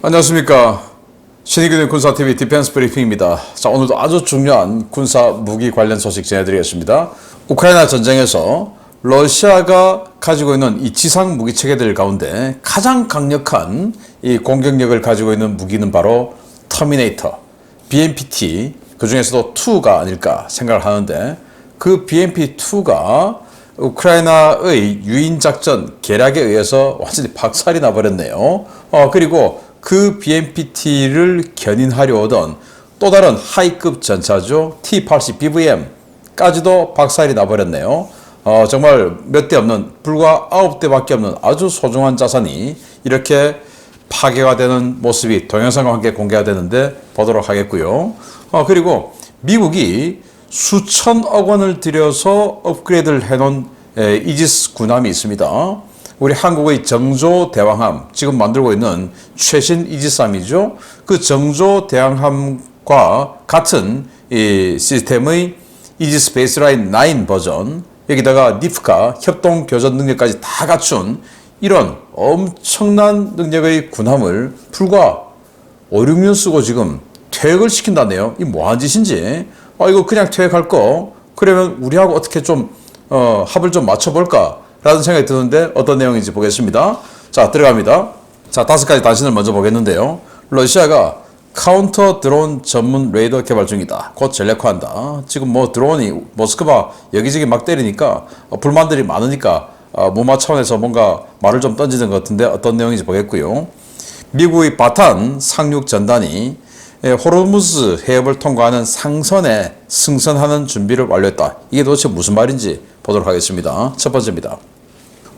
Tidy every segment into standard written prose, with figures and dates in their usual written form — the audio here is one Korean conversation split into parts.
안녕하십니까. 신의균의 군사TV 디펜스 브리핑입니다. 자, 오늘도 아주 중요한 군사 무기 관련 소식 전해드리겠습니다. 우크라이나 전쟁에서 러시아가 가지고 있는 이 지상 무기 체계들 가운데 가장 강력한 이 공격력을 가지고 있는 무기는 바로 터미네이터, BMP-T, 그 중에서도 2가 아닐까 생각을 하는데, 그 BMP-2가 우크라이나의 유인작전 계략에 의해서 완전히 박살이 나버렸네요. 그리고 그 BMP-T를 견인하려 오던 또 다른 하이급 전차죠. T-80BVM까지도 박살이 나버렸네요. 정말 몇 대 없는, 불과 9대밖에 없는 아주 소중한 자산이 이렇게 파괴가 되는 모습이 동영상과 함께 공개가 되는데 보도록 하겠고요. 그리고 미국이 수천억 원을 들여서 업그레이드를 해놓은 이지스 군함이 있습니다. 우리 한국의 정조대왕함, 지금 만들고 있는 최신 이지스함이죠. 그 정조대왕함과 같은 이 시스템의 이지스 베이스라인 9 버전, 여기다가 니프카 협동 교전 능력까지 다 갖춘 이런 엄청난 능력의 군함을 불과 5, 6년 쓰고 지금 퇴역을 시킨다네요. 이 뭐한 짓인지. 이거 그냥 퇴역할 거, 그러면 우리하고 어떻게 좀 합을 좀 맞춰볼까 라는 생각이 드는데, 어떤 내용인지 보겠습니다. 자, 들어갑니다. 자, 5가지 단신을 먼저 보겠는데요. 러시아가 카운터 드론 전문 레이더 개발 중이다. 곧 전략화한다. 지금 뭐 드론이 모스크바 여기저기 막 때리니까 불만들이 많으니까 무마 차원에서 뭔가 말을 좀 던지는 것 같은데, 어떤 내용인지 보겠고요. 미국의 바탄 상륙 전단이 호르무즈 해협을 통과하는 상선에 승선하는 준비를 완료했다. 이게 도대체 무슨 말인지 보도록 하겠습니다. 첫 번째입니다.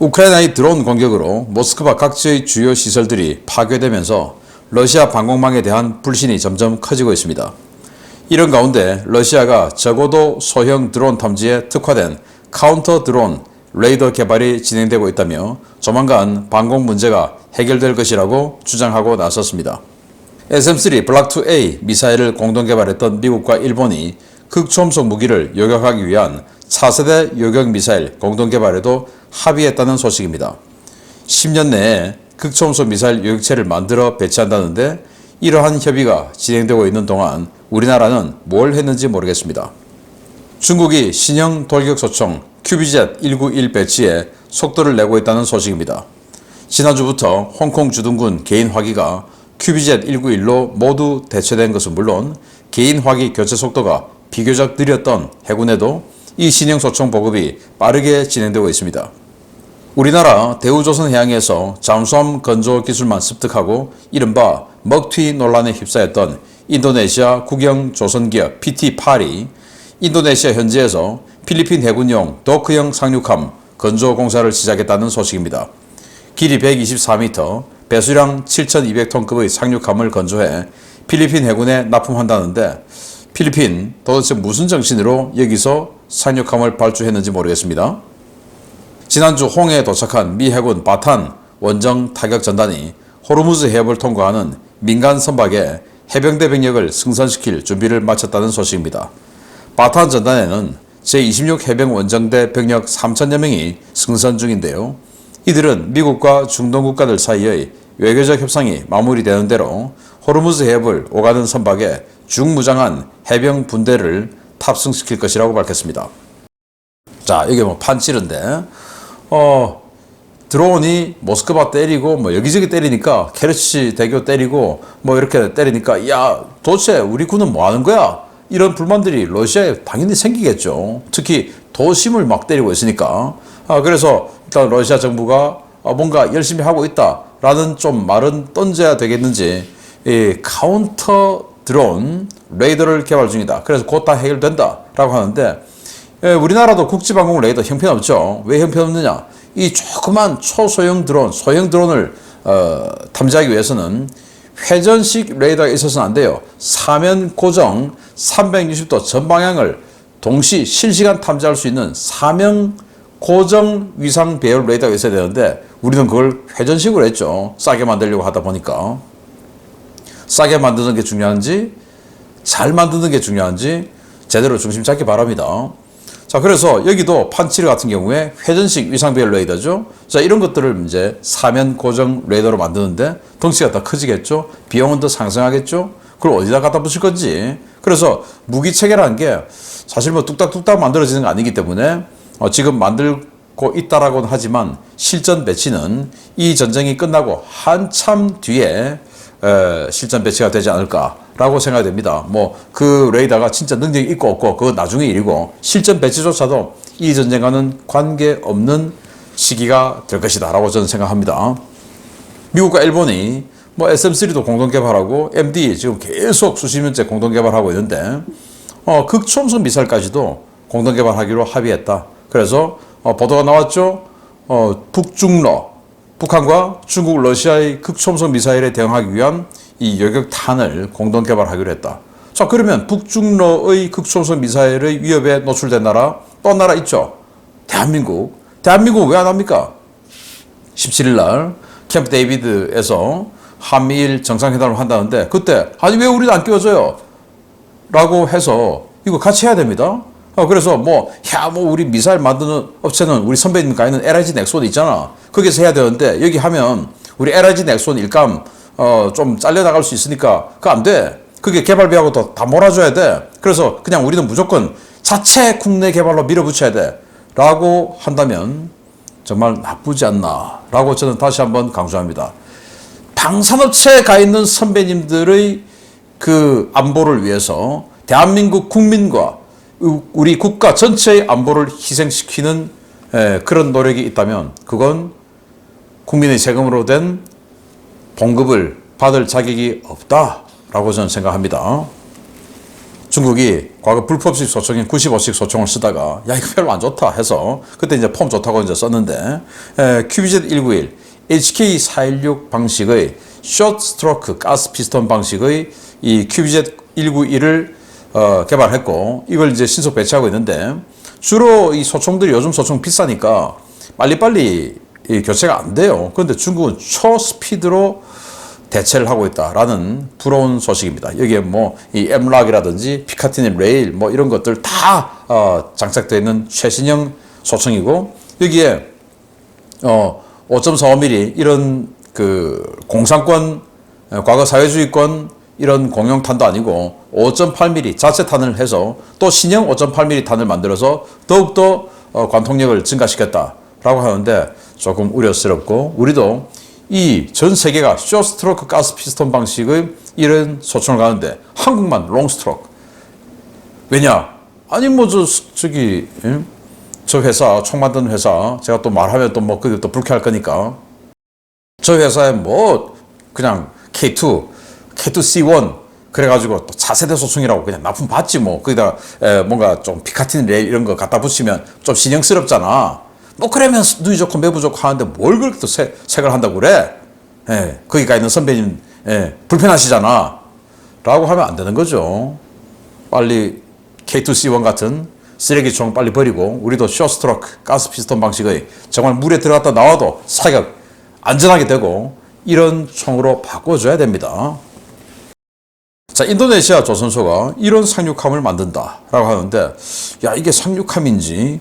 우크라이나의 드론 공격으로 모스크바 각지의 주요 시설들이 파괴되면서 러시아 방공망에 대한 불신이 점점 커지고 있습니다. 이런 가운데 러시아가 적어도 소형 드론 탐지에 특화된 카운터 드론 레이더 개발이 진행되고 있다며 조만간 방공 문제가 해결될 것이라고 주장하고 나섰습니다. SM-3 블락-2A 미사일을 공동 개발했던 미국과 일본이 극초음속 무기를 요격하기 위한 차세대 요격 미사일 공동 개발에도 합의했다는 소식입니다. 10년 내에 극초음속 미사일 요격체를 만들어 배치한다는데, 이러한 협의가 진행되고 있는 동안 우리나라는 뭘 했는지 모르겠습니다. 중국이 신형 돌격 소총 QBZ-191 배치에 속도를 내고 있다는 소식입니다. 지난주부터 홍콩 주둔군 개인 화기가 QBZ-191로 모두 대체된 것은 물론, 개인 화기 교체 속도가 비교적 느렸던 해군에도 이 신형 소총 보급이 빠르게 진행되고 있습니다. 우리나라 대우조선해양에서 잠수함 건조 기술만 습득하고 이른바 먹튀 논란에 휩싸였던 인도네시아 국영 조선기업 PT-8이 인도네시아 현지에서 필리핀 해군용 도크형 상륙함 건조 공사를 시작했다는 소식입니다. 길이 124m, 배수량 7,200톤급의 상륙함을 건조해 필리핀 해군에 납품한다는데, 필리핀 도대체 무슨 정신으로 여기서 상륙함을 발주했는지 모르겠습니다. 지난주 홍해에 도착한 미 해군 바탄 원정 타격 전단이 호르무즈 해협을 통과하는 민간 선박에 해병대 병력을 승선시킬 준비를 마쳤다는 소식입니다. 바탄 전단에는 제26 해병 원정대 병력 3,000여 명이 승선 중인데요. 이들은 미국과 중동 국가들 사이의 외교적 협상이 마무리되는 대로 호르무즈 해협을 오가는 선박에 중무장한 해병 분대를 탑승시킬 것이라고 밝혔습니다. 자, 이게 뭐 판치르인데, 드론이 모스크바 때리고 뭐 여기저기 때리니까, 케르치 대교 때리고 뭐 이렇게 때리니까, 야, 도대체 우리 군은 뭐 하는 거야? 이런 불만들이 러시아에 당연히 생기겠죠. 특히 도심을 막 때리고 있으니까. 그래서 일단 러시아 정부가 뭔가 열심히 하고 있다라는 좀 말은 던져야 되겠는지, 이 카운터 드론 레이더를 개발 중이다. 그래서 곧 다 해결된다라고 하는데, 우리나라도 국지방공 레이더 형편없죠. 왜 형편없느냐? 이 조그만 초소형 드론, 소형 드론을 탐지하기 위해서는 회전식 레이더가 있어서는 안 돼요. 사면 고정 360도 전방향을 동시 실시간 탐지할 수 있는 사면 고정 위상 배열 레이더가 있어야 되는데, 우리는 그걸 회전식으로 했죠. 싸게 만들려고 하다 보니까. 싸게 만드는 게 중요한지 잘 만드는 게 중요한지 제대로 중심 잡기 바랍니다. 자, 그래서 여기도 판치르 같은 경우에 회전식 위상배열 레이더죠. 자, 이런 것들을 이제 사면 고정 레이더로 만드는데 덩치가 더 커지겠죠. 비용은 더 상승하겠죠. 그걸 어디다 갖다 붙일 건지. 그래서 무기 체계라는 게 사실 뭐 뚝딱뚝딱 만들어지는 거 아니기 때문에 지금 만들고 있다라고는 하지만 실전 배치는 이 전쟁이 끝나고 한참 뒤에 실전 배치가 되지 않을까라고 생각이 됩니다. 뭐 그 레이더가 진짜 능력이 있고 없고 그거 나중의 일이고 실전 배치조차도 이 전쟁과는 관계없는 시기가 될 것이다라고 저는 생각합니다. 미국과 일본이 뭐 SM3도 공동 개발하고 MD 지금 계속 수십 년째 공동 개발하고 있는데 극초음속 미사일까지도 공동 개발하기로 합의했다. 그래서 보도가 나왔죠. 북중러 북한과 중국, 러시아의 극초음속 미사일에 대응하기 위한 이 요격탄을 공동 개발하기로 했다. 자, 그러면 북중러의 극초음속 미사일의 위협에 노출된 나라 또 한 나라 있죠. 대한민국. 대한민국 왜 안 합니까? 17일 날 캠프 데이비드에서 한미일 정상회담을 한다는데 그때 아니 왜 우리는 안 끼워줘요? 라고 해서 이거 같이 해야 됩니다. 그래서 뭐 우리 미사일 만드는 업체는 우리 선배님 가 있는 LIG 넥손 있잖아. 거기서 해야 되는데 여기 하면 우리 LIG 넥손 일감 좀 잘려나갈 수 있으니까 그거 안 돼. 그게 개발비하고 다 몰아줘야 돼. 그래서 그냥 우리는 무조건 자체 국내 개발로 밀어붙여야 돼. 라고 한다면 정말 나쁘지 않나 라고 저는 다시 한번 강조합니다. 방산업체에 가 있는 선배님들의 그 안보를 위해서 대한민국 국민과 우리 국가 전체의 안보를 희생시키는 그런 노력이 있다면 그건 국민의 세금으로 된 봉급을 받을 자격이 없다라고 저는 생각합니다. 중국이 과거 불법식 소총인 95식 소총을 쓰다가 야 이거 별로 안 좋다 해서 그때 이제 폼 좋다고 이제 썼는데 QBZ-191 HK416 방식의 숏 스트로크 가스 피스톤 방식의 이 QBZ-191을 개발했고 이걸 이제 신속 배치하고 있는데 주로 이 소총들이 요즘 소총 비싸니까 빨리빨리 교체가 안 돼요. 그런데 중국은 초스피드로 대체를 하고 있다라는 부러운 소식입니다. 여기에 뭐 이 엠락이라든지 피카티니 레일 뭐 이런 것들 다 장착되어 있는 최신형 소총이고 여기에 5.45mm 이런 그 공산권 과거 사회주의권 이런 공용탄도 아니고 5.8mm 자체 탄을 해서 또 신형 5.8mm 탄을 만들어서 더욱더 관통력을 증가시켰다라고 하는데 조금 우려스럽고 우리도 이 전 세계가 숏스트로크 가스 피스톤 방식의 이런 소총을 가는데 한국만 롱스트로크 왜냐? 아니 뭐 저 회사 총 만드는 회사 제가 또 말하면 또 뭐 그게 또 불쾌할 거니까 저 회사에 뭐 그냥 K2, K2C1 그래가지고 또 차세대 소총이라고 그냥 납품 받지 뭐 거기다 뭔가 좀 피카틴 레일 이런 거 갖다 붙이면 좀 신형스럽잖아. 뭐 그러면 눈이 좋고 매부 좋고 하는데 뭘 그렇게 또 색을 한다고 그래? 거기 가 있는 선배님 불편하시잖아. 라고 하면 안 되는 거죠. 빨리 K2C1 같은 쓰레기총 빨리 버리고 우리도 숏스트로크 가스 피스톤 방식의 정말 물에 들어갔다 나와도 사격 안전하게 되고 이런 총으로 바꿔줘야 됩니다. 자, 인도네시아 조선소가 이런 상륙함을 만든다라고 하는데 야 이게 상륙함인지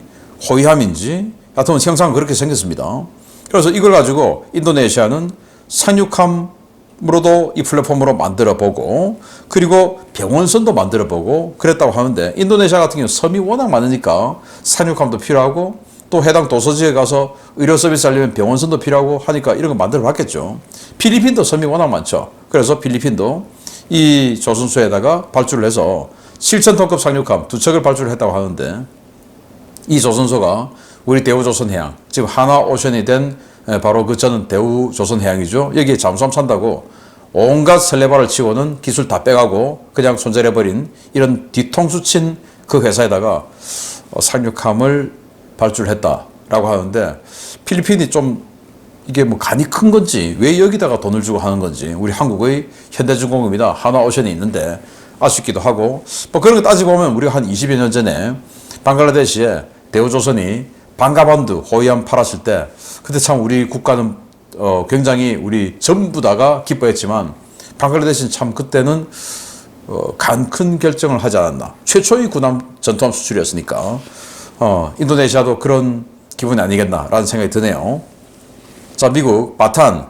호위함인지 하여튼 형상은 그렇게 생겼습니다. 그래서 이걸 가지고 인도네시아는 상륙함으로도 이 플랫폼으로 만들어보고 그리고 병원선도 만들어보고 그랬다고 하는데 인도네시아 같은 경우는 섬이 워낙 많으니까 상륙함도 필요하고 또 해당 도서지에 가서 의료 서비스 하려면 병원선도 필요하고 하니까 이런 거 만들어봤겠죠. 필리핀도 섬이 워낙 많죠. 그래서 필리핀도 이 조선소에다가 발주를 해서 7,000톤급 상륙함 2척을 발주를 했다고 하는데 이 조선소가 우리 대우조선해양 지금 하나오션이 된 바로 그 저는 대우조선해양이죠. 여기에 잠수함 찬다고 온갖 설레발을 치고는 기술 다 빼가고 그냥 손절해버린 이런 뒤통수 친 그 회사에다가 상륙함을 발주를 했다라고 하는데 필리핀이 좀 이게 뭐 간이 큰 건지 왜 여기다가 돈을 주고 하는 건지 우리 한국의 현대중공업이나 하나오션이 있는데 아쉽기도 하고 뭐 그런 거 따지고 보면 우리가 한 20여 년 전에 방글라데시에 대우조선이 방가반드 호위함 팔았을 때 그때 참 우리 국가는 굉장히 우리 전부 다가 기뻐했지만 방글라데시는 참 그때는 간 큰 결정을 하지 않았나. 최초의 군함 전투함 수출이었으니까 인도네시아도 그런 기분이 아니겠나라는 생각이 드네요. 자, 미국 바탄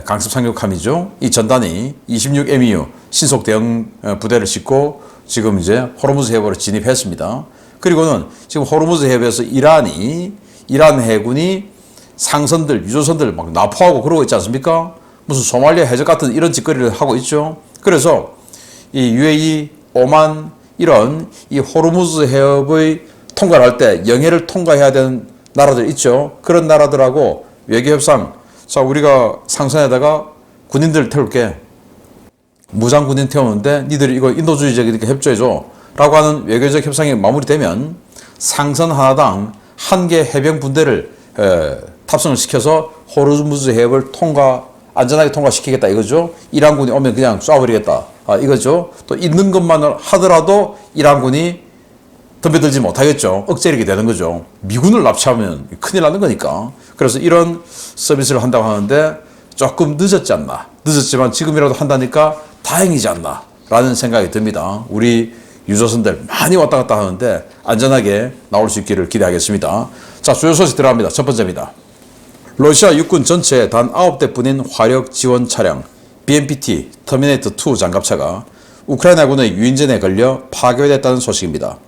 강습 상륙함이죠. 이 전단이 26MEU 신속 대응 부대를 싣고 지금 이제 호르무즈 해협으로 진입했습니다. 그리고는 지금 호르무즈 해협에서 이란 해군이 상선들, 유조선들 막 납포하고 그러고 있지 않습니까? 무슨 소말리아 해적 같은 이런 짓거리를 하고 있죠. 그래서 이 UAE, 오만 이런 이 호르무즈 해협의 통과를 할 때 영해를 통과해야 되는 나라들 있죠. 그런 나라들하고 외교협상, 자, 우리가 상선에다가 군인들 태울게. 무장 군인 태우는데 니들이 이거 인도주의적이니까 협조해줘. 라고 하는 외교적 협상이 마무리되면 상선 하나당 한 개 해병 분대를 탑승을 시켜서 호르무즈 해협을 안전하게 통과시키겠다 이거죠. 이란군이 오면 그냥 쏴버리겠다 이거죠. 또 있는 것만 하더라도 이란군이 덤벼들지 못하겠죠. 억제력이 되는 거죠. 미군을 납치하면 큰일 나는 거니까. 그래서 이런 서비스를 한다고 하는데 조금 늦었지 않나. 늦었지만 지금이라도 한다니까 다행이지 않나 라는 생각이 듭니다. 우리 유조선들 많이 왔다 갔다 하는데 안전하게 나올 수 있기를 기대하겠습니다. 자, 주요 소식 들어갑니다. 첫 번째입니다. 러시아 육군 전체에 단 9대뿐인 화력 지원 차량 BMPT 터미네이터2 장갑차가 우크라이나군의 유인전에 걸려 파괴됐다는 소식입니다.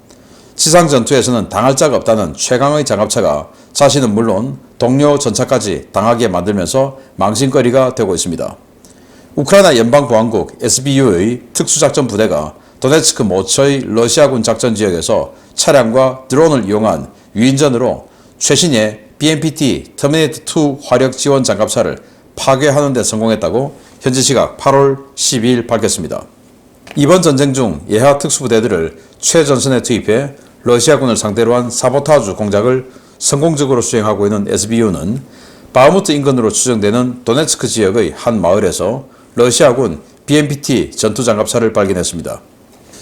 지상 전투에서는 당할 자가 없다는 최강의 장갑차가 자신은 물론 동료 전차까지 당하게 만들면서 망신거리가 되고 있습니다. 우크라이나 연방보안국 SBU의 특수작전 부대가 도네츠크 모처의 러시아군 작전 지역에서 차량과 드론을 이용한 유인전으로 최신의 BMPT 터미네이터2 화력 지원 장갑차를 파괴하는 데 성공했다고 현지 시각 8월 12일 밝혔습니다. 이번 전쟁 중 예하 특수부대들을 최전선에 투입해 러시아군을 상대로 한 사보타주 공작을 성공적으로 수행하고 있는 SBU는 바흐무트 인근으로 추정되는 도네츠크 지역의 한 마을에서 러시아군 BMPT 전투장갑차를 발견했습니다.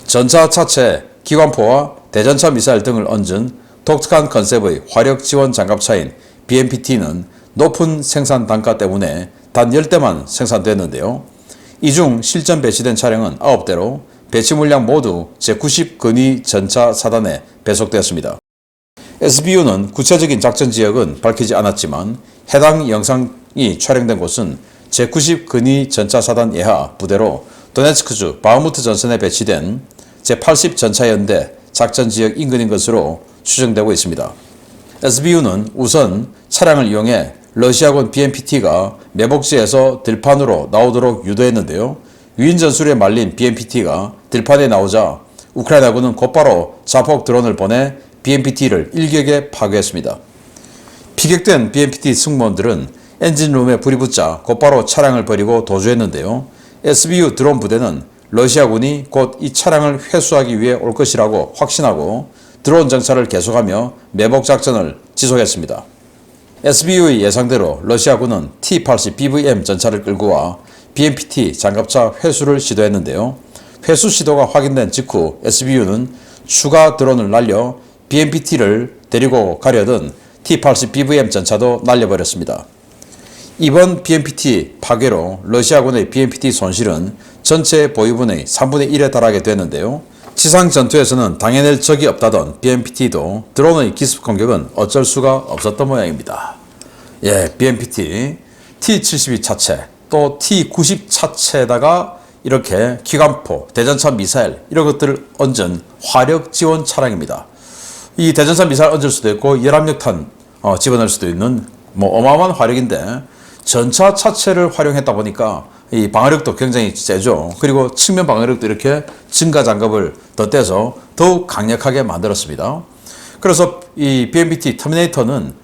전차 차체, 기관포와 대전차 미사일 등을 얹은 독특한 컨셉의 화력 지원 장갑차인 BMPT는 높은 생산 단가 때문에 단 10대만 생산됐는데요. 이 중 실전 배치된 차량은 9대로 배치 물량 모두 제90 근위 전차 사단에 배속되었습니다. SBU는 구체적인 작전 지역은 밝히지 않았지만 해당 영상이 촬영된 곳은 제90 근위 전차 사단 예하 부대로 도네츠크주 바흐무트 전선에 배치된 제80 전차연대 작전 지역 인근인 것으로 추정되고 있습니다. SBU는 우선 차량을 이용해 러시아군 BMPT가 매복지에서 들판으로 나오도록 유도했는데요. 유인 전술에 말린 BMPT가 들판에 나오자 우크라이나군은 곧바로 자폭 드론을 보내 BMPT를 일격에 파괴했습니다. 피격된 BMPT 승무원들은 엔진룸에 불이 붙자 곧바로 차량을 버리고 도주했는데요. SBU 드론 부대는 러시아군이 곧 이 차량을 회수하기 위해 올 것이라고 확신하고 드론 정찰을 계속하며 매복 작전을 지속했습니다. SBU의 예상대로 러시아군은 T-80 BVM 전차를 끌고 와 BMPT 장갑차 회수를 시도했는데요. 회수 시도가 확인된 직후 SBU는 추가 드론을 날려 BMPT를 데리고 가려던 T-80 BVM 전차도 날려버렸습니다. 이번 BMPT 파괴로 러시아군의 BMPT 손실은 전체 보유분의 3분의 1에 달하게 되는데요. 지상 전투에서는 당해낼 적이 없다던 BMPT도 드론의 기습 공격은 어쩔 수가 없었던 모양입니다. 예, BMPT, T-72 차체, 또 T-90 차체에다가 이렇게 기관포, 대전차 미사일 이런 것들을 얹은 화력 지원 차량입니다. 이 대전차 미사일 얹을 수도 있고 열압력탄 집어넣을 수도 있는 어마어마한 화력인데 전차 차체를 활용했다 보니까 이 방어력도 굉장히 세죠. 그리고 측면 방어력도 이렇게 증가 장갑을 덧대서 더욱 강력하게 만들었습니다. 그래서 이 BMPT 터미네이터는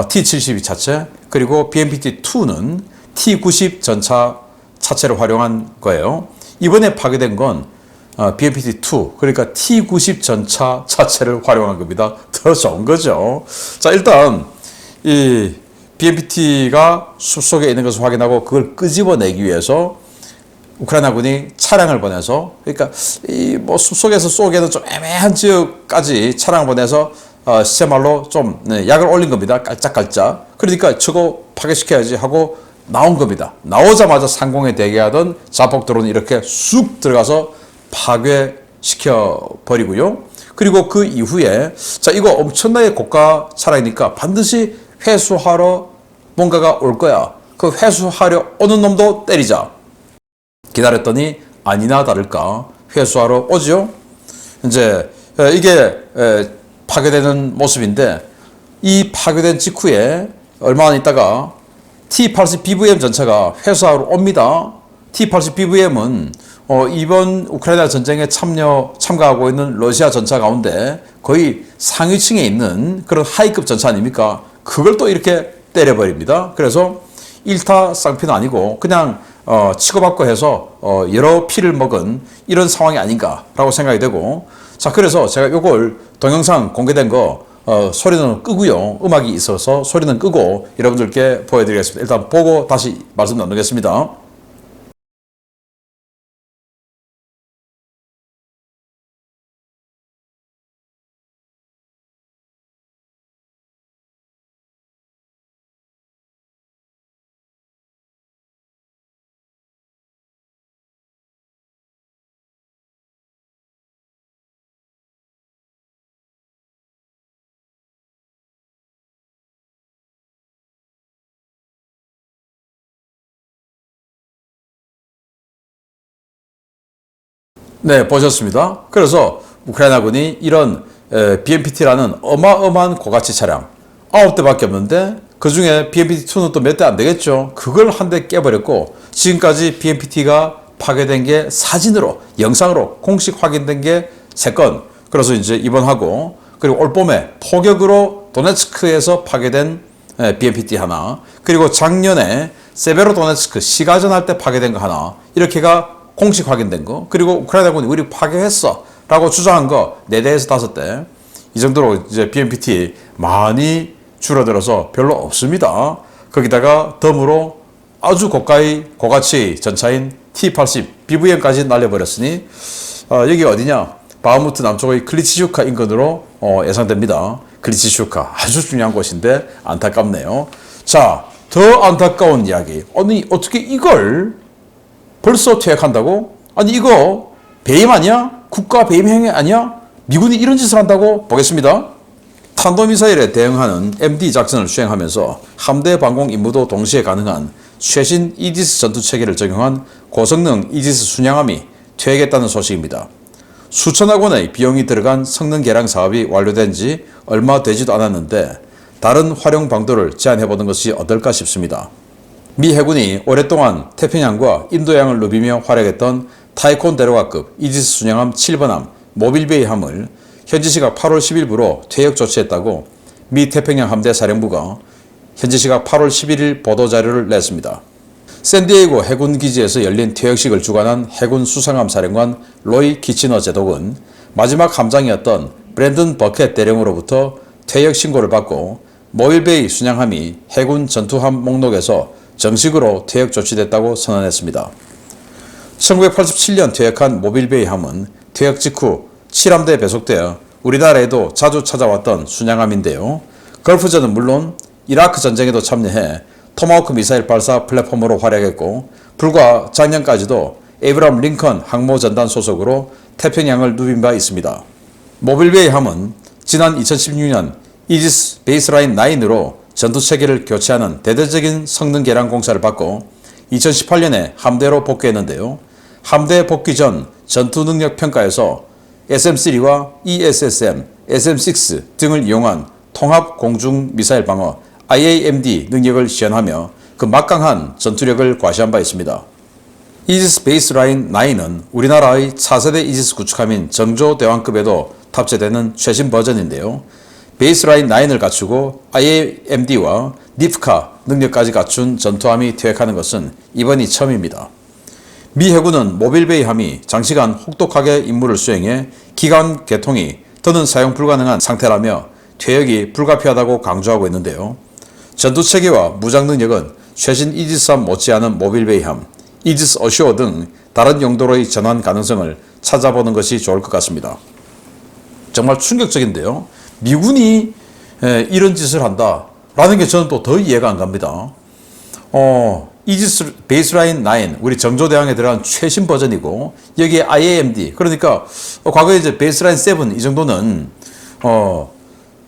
T-72 차체, 그리고 BMPT-2는 T-90 전차 차체를 활용한 거예요. 이번에 파괴된 건 BMPT-2, 그러니까 T-90 전차 차체를 활용한 겁니다. 더 좋은 거죠. 자, 일단 이 BMPT가 숲속에 있는 것을 확인하고 그걸 끄집어내기 위해서 우크라이나군이 차량을 보내서, 그러니까 이 숲속에서 쏘기에는 좀 애매한 지역까지 차량을 보내서 시체말로 좀 약을 올린 겁니다. 깔짝깔짝. 그러니까 저거 파괴시켜야지 하고 나온 겁니다. 나오자마자 상공에 대기하던 자폭 드론이 이렇게 쑥 들어가서 파괴시켜 버리고요. 그리고 그 이후에 자 이거 엄청나게 고가 차량이니까 반드시 회수하러 뭔가가 올 거야. 그 회수하려 오는 놈도 때리자. 기다렸더니 아니나 다를까 회수하러 오죠. 이제 이게 파괴되는 모습인데 이 파괴된 직후에 얼마 안 있다가 T-80BVM 전차가 회수하러 옵니다. T-80BVM은 이번 우크라이나 전쟁에 참가하고 있는 러시아 전차 가운데 거의 상위층에 있는 그런 하이급 전차 아닙니까? 그걸 또 이렇게 때려버립니다. 그래서 1타 쌍피는 아니고 그냥 치고받고 해서 여러 피를 먹은 이런 상황이 아닌가라고 생각이 되고, 자 그래서 제가 요걸 동영상 공개된 거 소리는 끄고요. 음악이 있어서 소리는 끄고 여러분들께 보여드리겠습니다. 일단 보고 다시 말씀 나누겠습니다. 네, 보셨습니다. 그래서 우크라이나군이 이런 BMPT라는 어마어마한 고가치 차량 9대밖에 없는데 그 중에 BMPT-2는 또 몇 대 안 되겠죠. 그걸 한 대 깨버렸고 지금까지 BMPT가 파괴된 게 사진으로 영상으로 공식 확인된 게 3건. 그래서 이제 이번하고 그리고 올 봄에 포격으로 도네츠크에서 파괴된 BMPT 하나, 그리고 작년에 세베로도네츠크 시가전 할 때 파괴된 거 하나, 이렇게가 공식 확인된 거, 그리고 우크라이나군이 우리 파괴했어 라고 주장한 거 4대에서 5대, 이 정도로 이제 BMPT 많이 줄어들어서 별로 없습니다. 거기다가 덤으로 아주 고가치 전차인 T-80 BVM까지 날려버렸으니 여기 어디냐? 바흐무트 남쪽의 클리치슈카 인근으로 예상됩니다. 클리치슈카 아주 중요한 곳인데 안타깝네요. 자, 더 안타까운 이야기. 아니 어떻게 이걸 벌써 퇴역한다고? 아니 이거 배임 아니야? 국가 배임 행위 아니야? 미군이 이런 짓을 한다고? 보겠습니다. 탄도미사일에 대응하는 MD 작전을 수행하면서 함대 방공 임무도 동시에 가능한 최신 이지스 전투체계를 적용한 고성능 이지스 순양함이 퇴역했다는 소식입니다. 수천억 원의 비용이 들어간 성능 개량 사업이 완료된 지 얼마 되지도 않았는데 다른 활용 방도를 제안해보는 것이 어떨까 싶습니다. 미 해군이 오랫동안 태평양과 인도양을 누비며 활약했던 타이콘데로가급 이지스 순양함 7번함 모빌베이함을 현지 시각 8월 10일부로 퇴역 조치했다고 미 태평양 함대 사령부가 현지 시각 8월 11일 보도자료를 냈습니다. 샌디에이고 해군기지에서 열린 퇴역식을 주관한 해군 수상함 사령관 로이 키치너 제독은 마지막 함장이었던 브랜든 버켓 대령으로부터 퇴역 신고를 받고 모빌베이 순양함이 해군 전투함 목록에서 정식으로 퇴역 조치됐다고 선언했습니다. 1987년 퇴역한 모빌베이함은 퇴역 직후 7함대에 배속되어 우리나라에도 자주 찾아왔던 순양함인데요. 걸프전은 물론 이라크 전쟁에도 참여해 토마호크 미사일 발사 플랫폼으로 활약했고 불과 작년까지도 에이브람 링컨 항모전단 소속으로 태평양을 누빈 바 있습니다. 모빌베이함은 지난 2016년 이지스 베이스라인 9으로 전투체계를 교체하는 대대적인 성능 개량 공사를 받고 2018년에 함대로 복귀했는데요. 함대 복귀 전 전투 능력 평가에서 SM-3와 ESSM, SM-6 등을 이용한 통합 공중 미사일 방어 IAMD 능력을 시연하며 그 막강한 전투력을 과시한 바 있습니다. 이지스 베이스라인 9은 우리나라의 차세대 이지스 구축함인 정조대왕급에도 탑재되는 최신 버전인데요. 베이스라인 9을 갖추고 IAMD와 니프카 능력까지 갖춘 전투함이 퇴역하는 것은 이번이 처음입니다. 미 해군은 모빌베이함이 장시간 혹독하게 임무를 수행해 기관 개통이 더는 사용 불가능한 상태라며 퇴역이 불가피하다고 강조하고 있는데요. 전투체계와 무장 능력은 최신 이지스함 못지않은 모빌베이함, 이지스 어쇼어 등 다른 용도로의 전환 가능성을 찾아보는 것이 좋을 것 같습니다. 정말 충격적인데요. 미군이 이런 짓을 한다라는 게 저는 또 더 이해가 안 갑니다. 이지스 베이스라인 9 우리 정조대왕에 들어간 최신 버전이고 여기에 IAMD 그러니까 과거에 이제 베이스라인 7 이 정도는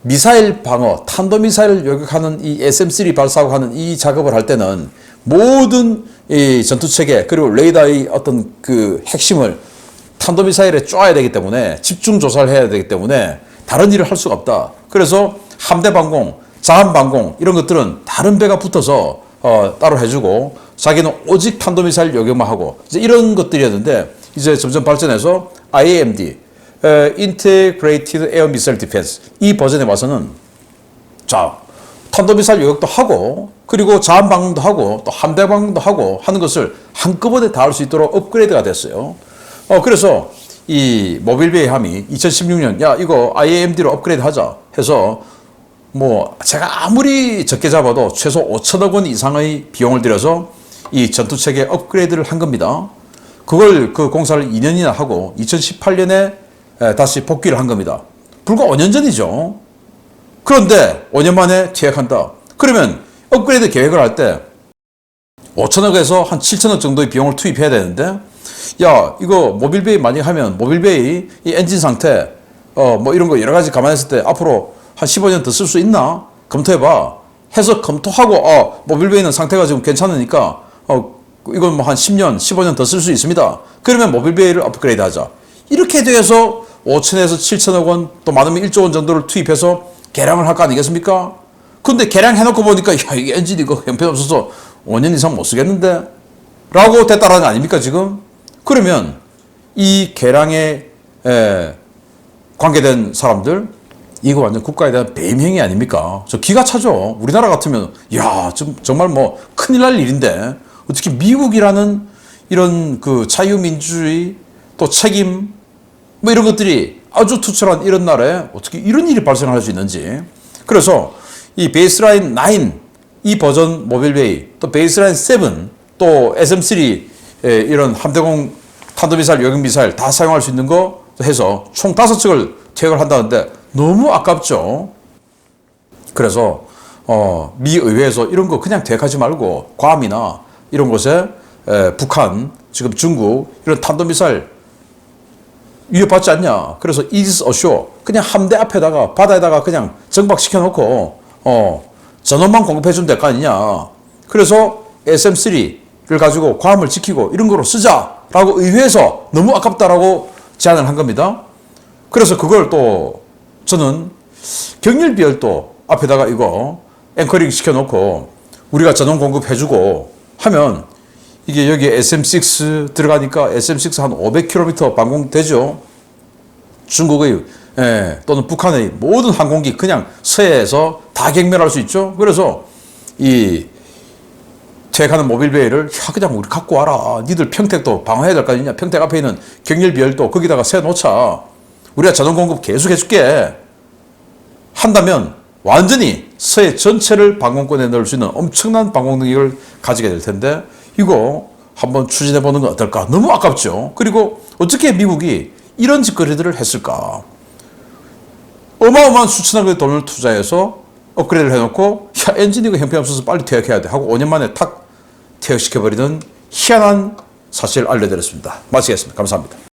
미사일 방어, 탄도미사일을 요격하는 이 SM3 발사하고 하는 이 작업을 할 때는 모든 이 전투체계 그리고 레이더의 어떤 그 핵심을 탄도미사일에 쪼아야 되기 때문에 집중 조사를 해야 되기 때문에 다른 일을 할 수가 없다. 그래서 함대 방공, 자함 방공 이런 것들은 다른 배가 붙어서 따로 해주고 자기는 오직 탄도미사일 요격만 하고 이제 이런 것들이었는데 이제 점점 발전해서 IAMD Integrated Air Missile Defense 이 버전에 와서는 자 탄도미사일 요격도 하고 그리고 자함 방공도 하고 또 함대 방공도 하고 하는 것을 한꺼번에 다 할 수 있도록 업그레이드가 됐어요. 그래서 이 모빌베이 함이 2016년 야 이거 IAMD로 업그레이드 하자 해서 뭐 제가 아무리 적게 잡아도 최소 5천억 원 이상의 비용을 들여서 이 전투체계 업그레이드를 한 겁니다. 그걸 그 공사를 2년이나 하고 2018년에 다시 복귀를 한 겁니다. 불과 5년 전이죠. 그런데 5년 만에 퇴역한다. 그러면 업그레이드 계획을 할 때 5천억에서 한 7천억 정도의 비용을 투입해야 되는데 야 이거 모빌베이 많이 하면 모빌베이 이 엔진 상태 뭐 이런 거 여러 가지 감안했을 때 앞으로 한 15년 더 쓸 수 있나? 검토해봐. 해서 검토하고 모빌베이는 상태가 지금 괜찮으니까 이건 뭐 한 10년, 15년 더 쓸 수 있습니다. 그러면 모빌베이를 업그레이드 하자. 이렇게 돼서 5천에서 7천억 원 또 많으면 1조 원 정도를 투입해서 개량을 할 거 아니겠습니까? 근데 개량해놓고 보니까 야 이게 엔진 이거 형편없어서 5년 이상 못 쓰겠는데? 라고 됐다라는 거 아닙니까 지금? 그러면 이 개량에 관계된 사람들 이거 완전 국가에 대한 배임 행위 아닙니까? 저 기가 차죠. 우리나라 같으면 야 정말 뭐 큰일 날 일인데 어떻게 미국이라는 이런 그 자유민주주의 또 책임 뭐 이런 것들이 아주 투철한 이런 나라에 어떻게 이런 일이 발생할 수 있는지. 그래서 이 베이스라인 9 이 버전 모빌베이 또 베이스라인 7 또 SM3 이런 함대공 탄도미사일 요격미사일 다 사용할 수 있는 거 해서 총 5척을 퇴역을 한다는데 너무 아깝죠. 그래서 미 의회에서 이런 거 그냥 퇴역하지 말고 괌이나 이런 곳에 북한 지금 중국 이런 탄도미사일 위협받지 않냐. 그래서 이지스 어쇼 그냥 함대 앞에다가 바다에다가 그냥 정박시켜 놓고 전원만 공급해 주면 될 거 아니냐. 그래서 SM3를 가지고 괌을 지키고 이런 거로 쓰자라고 의회에서 너무 아깝다라고 제안을 한 겁니다. 그래서 그걸 또 저는 경렬비열도 앞에다가 이거 앵커링 시켜놓고 우리가 전원 공급해주고 하면 이게 여기에 SM6 들어가니까 SM6 한 500km 방공되죠. 중국의 또는 북한의 모든 항공기 그냥 서해에서 다 경멸할 수 있죠. 그래서 이 퇴역하는 모빌베이를 그냥 우리 갖고 와라. 니들 평택도 방어해야 될 거 아니냐. 평택 앞에 있는 경렬비열도 거기다가 세워놓자. 우리가 전원 공급 계속 해줄게. 한다면 완전히 서해 전체를 방공권에 넣을 수 있는 엄청난 방공 능력을 가지게 될 텐데 이거 한번 추진해 보는 건 어떨까? 너무 아깝죠. 그리고 어떻게 미국이 이런 짓거리들을 했을까? 어마어마한 수천억의 돈을 투자해서 업그레이드를 해놓고 야 엔진 이거 형편없어서 빨리 퇴역해야 돼 하고 5년 만에 탁 퇴역시켜버리는 희한한 사실을 알려드렸습니다. 마치겠습니다. 감사합니다.